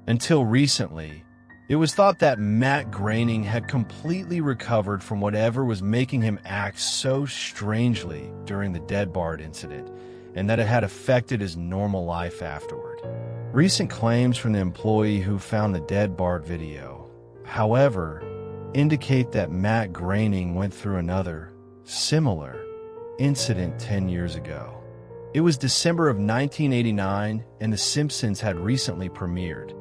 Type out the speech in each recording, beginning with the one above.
Until recently, it was thought that Matt Groening had completely recovered from whatever was making him act so strangely during the dead Bart incident, and that it had affected his normal life afterward. Recent claims from the employee who found the dead Bart video, however, indicate that Matt Groening went through another, similar, incident 10 years ago. It was December of 1989, and The Simpsons had recently premiered.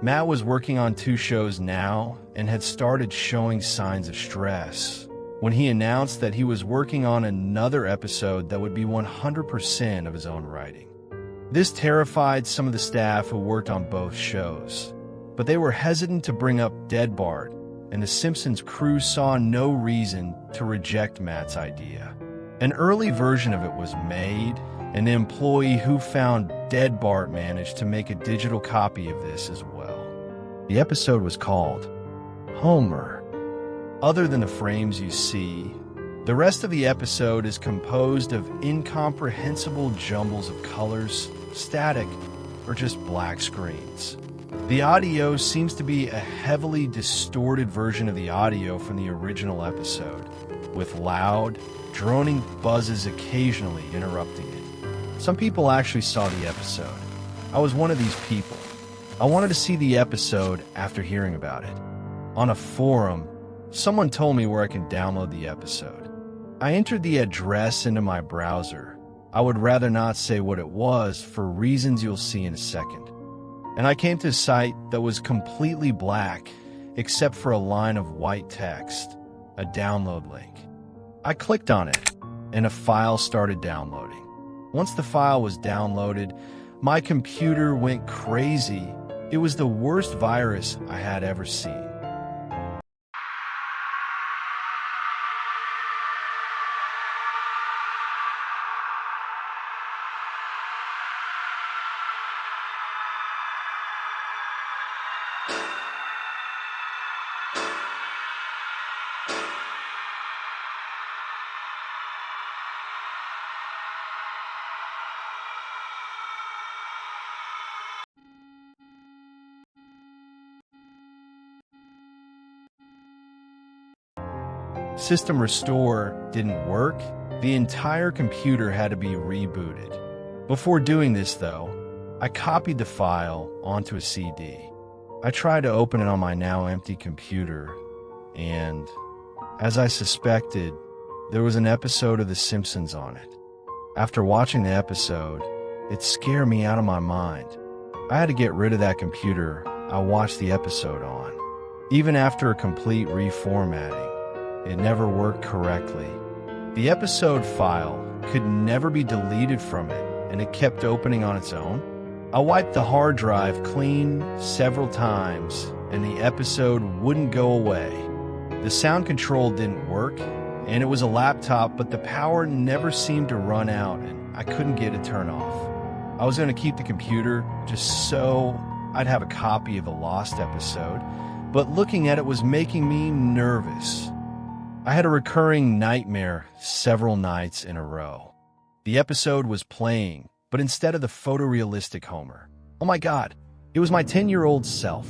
Matt was working on 2 shows now and had started showing signs of stress when he announced that he was working on another episode that would be 100% of his own writing. This terrified some of the staff who worked on both shows, but they were hesitant to bring up dead Bart, and the Simpsons crew saw no reason to reject Matt's idea. An early version of it was made, and the employee who found dead Bart managed to make a digital copy of this as well. The episode was called Homer. Other than the frames you see, the rest of the episode is composed of incomprehensible jumbles of colors, static, or just black screens. The audio seems to be a heavily distorted version of the audio from the original episode, with loud, droning buzzes occasionally interrupting it. Some people actually saw the episode. I was one of these people. I wanted to see the episode after hearing about it. On a forum, someone told me where I can download the episode. I entered the address into my browser. I would rather not say what it was for reasons you'll see in a second. And I came to a site that was completely black, except for a line of white text, a download link. I clicked on it, and a file started downloading. Once the file was downloaded, my computer went crazy. It was the worst virus I had ever seen. System restore didn't work. The entire computer had to be rebooted. Before doing this, though, I copied the file onto a CD. I tried to open it on my now empty computer, and, as I suspected, there was an episode of The Simpsons on it. After watching the episode, it scared me out of my mind. I had to get rid of that computer I watched the episode on. Even after a complete reformatting, it never worked correctly. The episode file could never be deleted from it, and it kept opening on its own. I wiped the hard drive clean several times, and the episode wouldn't go away. The sound control didn't work, and it was a laptop, but the power never seemed to run out, and I couldn't get it turned off. I was going to keep the computer just so I'd have a copy of the lost episode, but looking at it was making me nervous. I had a recurring nightmare several nights in a row. The episode was playing, but instead of the photorealistic Homer. Oh my God, it was my 10-year-old self.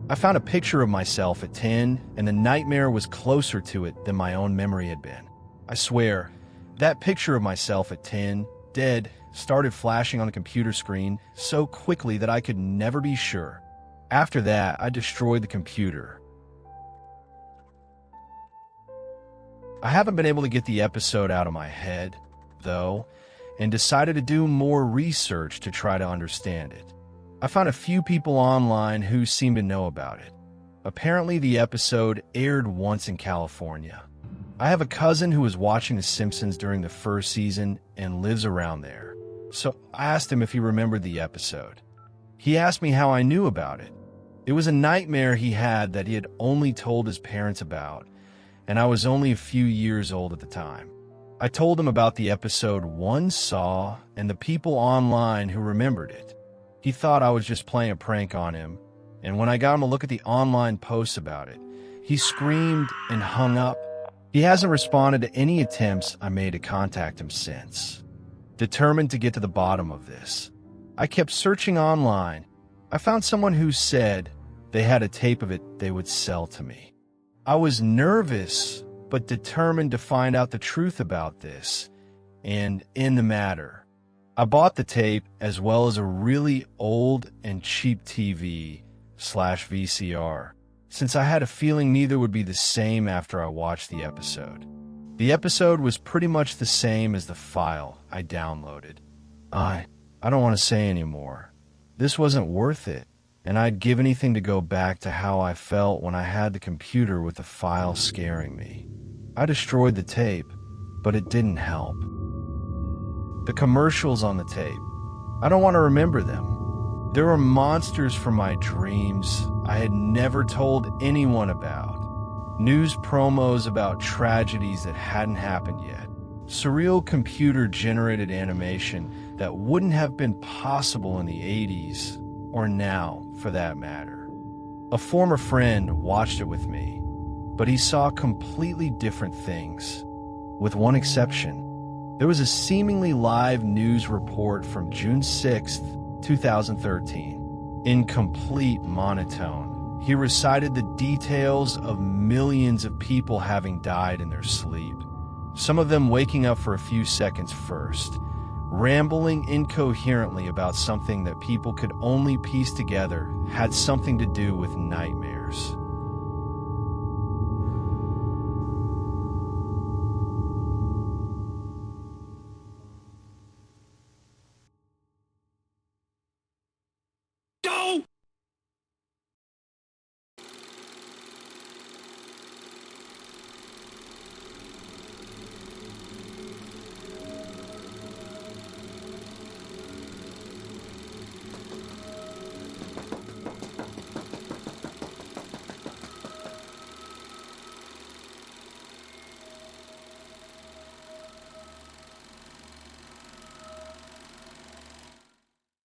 I found a picture of myself at 10, and the nightmare was closer to it than my own memory had been. I swear, that picture of myself at 10, dead, started flashing on the computer screen so quickly that I could never be sure. After that, I destroyed the computer. I haven't been able to get the episode out of my head, though, and decided to do more research to try to understand it. I found a few people online who seemed to know about it. Apparently, the episode aired once in California. I have a cousin who was watching The Simpsons during the first season and lives around there. So I asked him if he remembered the episode. He asked me how I knew about it. It was a nightmare he had that he had only told his parents about, and I was only a few years old at the time. I told him about the episode one saw and the people online who remembered it. He thought I was just playing a prank on him, and when I got him to look at the online posts about it, he screamed and hung up. He hasn't responded to any attempts I made to contact him since. Determined to get to the bottom of this, I kept searching online. I found someone who said they had a tape of it they would sell to me. I was nervous, but determined to find out the truth about this and in the matter. I bought the tape as well as a really old and cheap TV/VCR, since I had a feeling neither would be the same after I watched the episode. The episode was pretty much the same as the file I downloaded. I don't want to say anymore. This wasn't worth it, and I'd give anything to go back to how I felt when I had the computer with the file scaring me. I destroyed the tape, but it didn't help. The commercials on the tape, I don't want to remember them. There were monsters from my dreams I had never told anyone about. News promos about tragedies that hadn't happened yet. Surreal computer-generated animation that wouldn't have been possible in the 80s, or now, for that matter. A former friend watched it with me, but he saw completely different things, with one exception. There was a seemingly live news report from June 6th, 2013. In complete monotone, he recited the details of millions of people having died in their sleep, some of them waking up for a few seconds first, rambling incoherently about something that people could only piece together had something to do with nightmares.